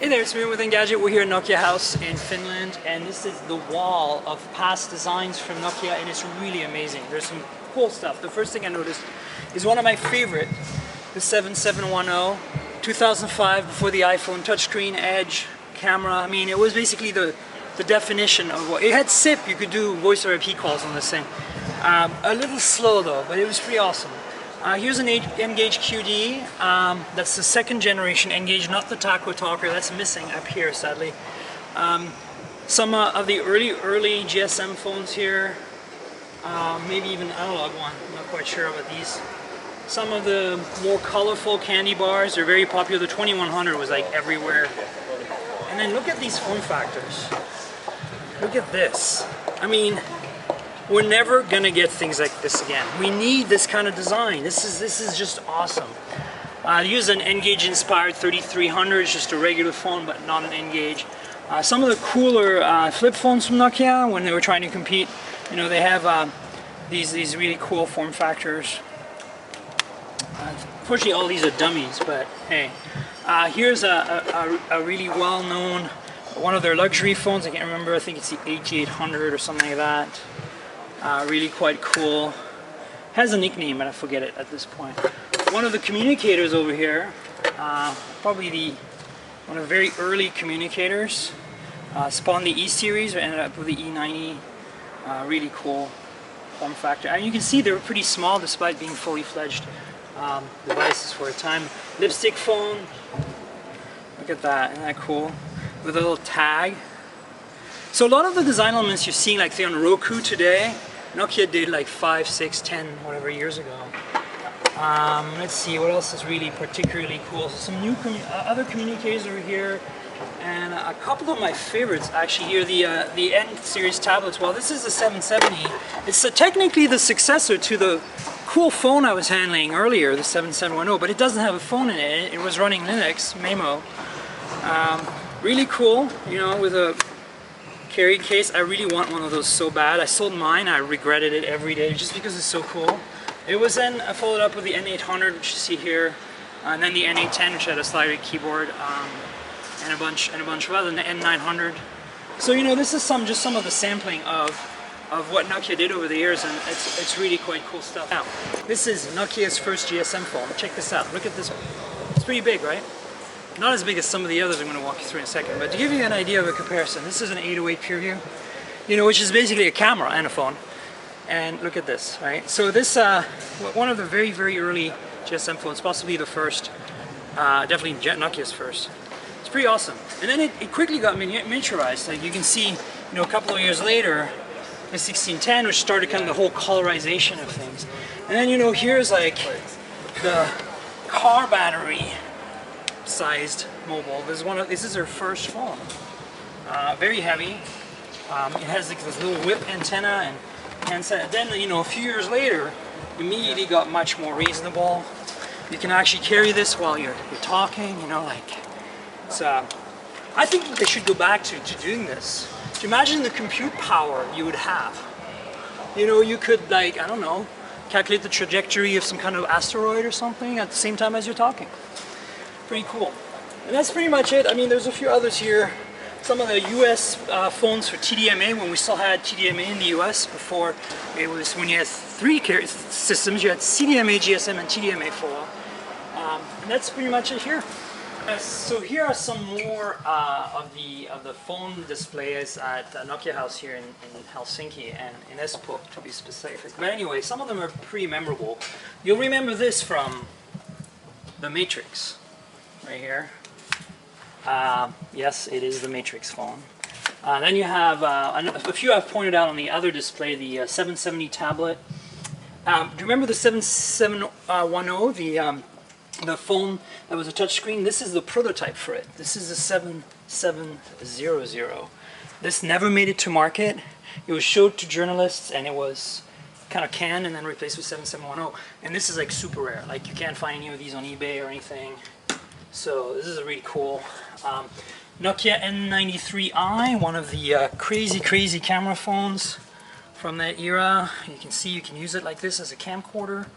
Hey there, it's me with Engadget. We're here at Nokia House in Finland, and this is the wall of past designs from Nokia, and it's really amazing. There's some cool stuff. The first thing I noticed is one of my favorite, the 7710, 2005, before the iPhone, touchscreen, edge, camera. I mean, it was basically the definition of what it had. SIP, you could do voice over IP calls on this thing. A little slow though, but it was pretty awesome. Here's an Engadget QD. That's the second generation Engadget, not the Taco Talker. That's missing up here, sadly. Some of the early GSM phones here. Maybe even analog one. I'm not quite sure about these. Some of the more colorful candy bars are very popular. The 2100 was like everywhere. And then look at these form factors. Look at this. I mean, we're never gonna get things like this again. We need this kind of design. This is just awesome. I use an Engadget inspired 3300. It's just a regular phone, but not an Engadget. Some of the cooler flip phones from Nokia, when they were trying to compete, you know, they have these really cool form factors. Unfortunately, all these are dummies, but hey. Here's a really well-known, one of their luxury phones. I can't remember. I think it's the 8800 or something like that. Really quite cool. Has a nickname, but I forget it at this point. One of the communicators over here, probably one of the very early communicators. Spawned the E series, or ended up with the E90. Really cool form factor. And you can see they were pretty small despite being fully fledged devices for a time. Lipstick phone. Look at that, isn't that cool? With a little tag. So a lot of the design elements you're seeing, like say on Roku today, Nokia did like 5, 6, 10, whatever years ago. Let's see, what else is really particularly cool? So some new other communicators over here, and a couple of my favorites actually here, the N series tablets. Well, this is the 770. It's technically the successor to the cool phone I was handling earlier, the 7710, but it doesn't have a phone in it. It was running Linux, Memo. Really cool, you know, with a carry case. I really want one of those so bad. I sold mine. I regretted it every day just because it's so cool. It was then I followed up with the N800, which you see here, and then the N810, which had a slided keyboard, and a bunch of other, the N900. So you know, this is just some of the sampling of what Nokia did over the years, and it's really quite cool stuff. Now, this is Nokia's first GSM phone. Check this out. Look at this one. It's pretty big, right? Not as big as some of the others I'm going to walk you through in a second, but to give you an idea of a comparison, this is an 808 PureView, you know, which is basically a camera and a phone. And look at this, right? So this, one of the very, very early GSM phones, possibly the first, definitely Nokia's first. It's pretty awesome. And then it quickly got miniaturized. Like you can see, you know, a couple of years later, the 1610, which started kind of the whole colorization of things. And then, you know, here's like the car battery sized mobile. This is her first phone. Very heavy. It has like this little whip antenna and handset. Then, you know, a few years later, immediately got much more reasonable. You can actually carry this while you're talking. You know, like it's. I think that they should go back to doing this. To imagine the compute power you would have. You know, you could, like, I don't know, calculate the trajectory of some kind of asteroid or something at the same time as you're talking. Pretty cool. And that's pretty much it. I mean, there's a few others here. Some of the US phones for TDMA, when we still had TDMA in the US before it was, when you had three systems, you had CDMA, GSM, and TDMA for a while. And that's pretty much it here. So here are some more of the phone displays at Nokia House here in Helsinki, and in Espoo to be specific. But anyway, some of them are pretty memorable. You'll remember this from the Matrix. Right here. Yes, it is the Matrix phone. Then you have a few I've pointed out on the other display, the 770 tablet. Do you remember the 7710, the phone that was a touchscreen? This is the prototype for it. This is the 7700. This never made it to market. It was showed to journalists, and it was kind of canned and then replaced with 7710. And this is like super rare. Like you can't find any of these on eBay or anything. So this is a really cool Nokia N93i, one of the crazy camera phones from that era. You can see you can use it like this as a camcorder,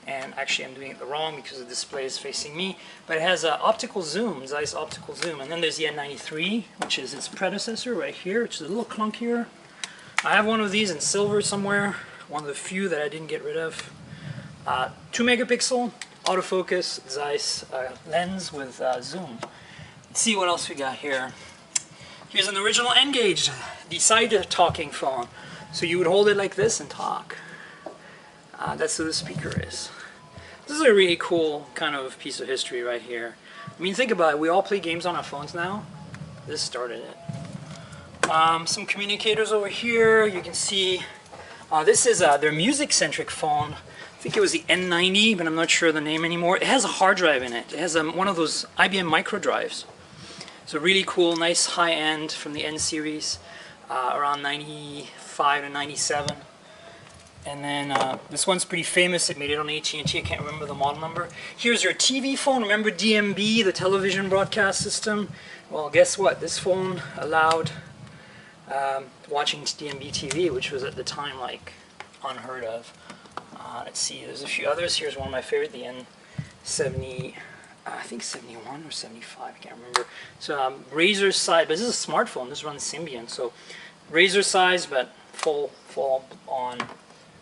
And actually I'm doing it wrong because the display is facing me, but it has an optical zoom, Zeiss optical zoom. And then there's the N93, which is its predecessor right here, which is a little clunkier. I have one of these in silver somewhere, one of the few that I didn't get rid of. 2 megapixel autofocus Zeiss lens with zoom. Let's see what else we got here. Here's an original Engadget, the side talking phone. So you would hold it like this and talk. That's what the speaker is. This is a really cool kind of piece of history right here. I mean, think about it. We all play games on our phones now. This started it. Some communicators over here. You can see this is their music-centric phone. I think it was the N90, but I'm not sure the name anymore. It has a hard drive in it. It has one of those IBM micro drives. So really cool, nice high-end from the N series, around 95 to 97. And then this one's pretty famous. It made it on AT&T. I can't remember the model number. Here's your TV phone. Remember DMB, the television broadcast system? Well, guess what? This phone allowed watching DMB TV, which was at the time like unheard of. Let's see. There's a few others. Here's one of my favorite, the N70. I think 71 or 75. I can't remember. So razor size, but this is a smartphone. This runs Symbian, so razor size, but full on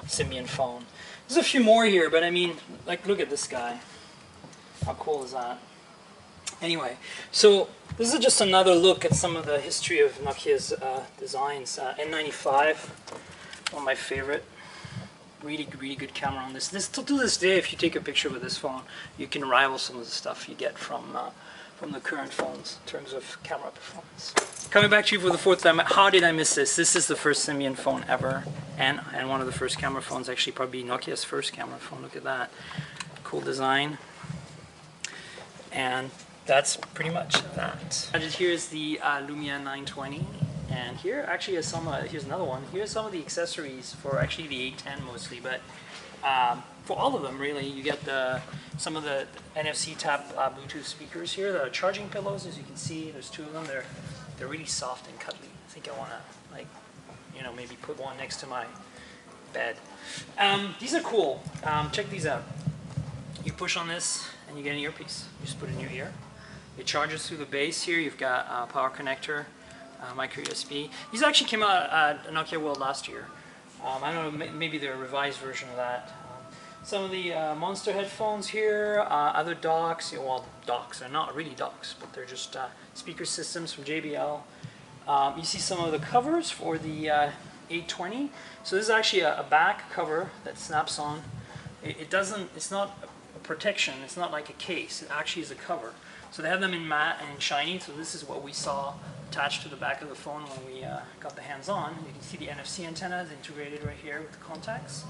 Symbian phone. There's a few more here, but I mean, like, look at this guy. How cool is that? Anyway, so this is just another look at some of the history of Nokia's designs. N95, one of my favorite. Really good camera on this. To this day, if you take a picture with this phone, you can rival some of the stuff you get from the current phones in terms of camera performance. Coming back to you for the fourth time, how did I miss this? This is the first Symbian phone ever, and one of the first camera phones, actually probably Nokia's first camera phone. Look at that. Cool design. And that's pretty much that. Here's the Lumia 920. And here actually is here's another one. Here's some of the accessories for actually the 810 mostly, but for all of them really, you get some of the NFC tap Bluetooth speakers here. The charging pillows, as you can see, there's 2 of them. They're really soft and cuddly. I think I want to maybe put one next to my bed. These are cool. Check these out. You push on this and you get an earpiece. You just put it in your ear. It charges through the base here. You've got a power connector. Micro USB. These actually came out at Nokia World last year. I don't know, maybe they're a revised version of that. Some of the Monster headphones here, other docks. Well, docks, they're not really docks, but they're just speaker systems from JBL. You see some of the covers for the 820. So this is actually a back cover that snaps on. It's not a protection, it's not like a case, it actually is a cover. So they have them in matte and in shiny, so this is what we saw attached to the back of the phone when we got the hands on. You can see the NFC antenna is integrated right here with the contacts.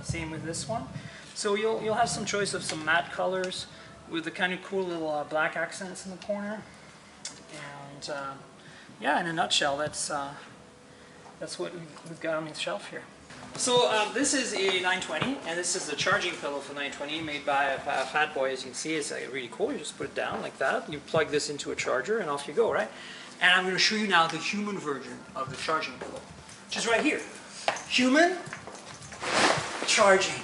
Same with this one. So you'll have some choice of some matte colors with the kind of cool little black accents in the corner. And yeah, in a nutshell, that's what we've got on the shelf here. So this is a 920, and this is the charging pillow for 920 made by a fat boy. As you can see, it's really cool. You just put it down like that. You plug this into a charger, and off you go, right? And I'm going to show you now the human version of the charging pillow, which is right here. Human charging.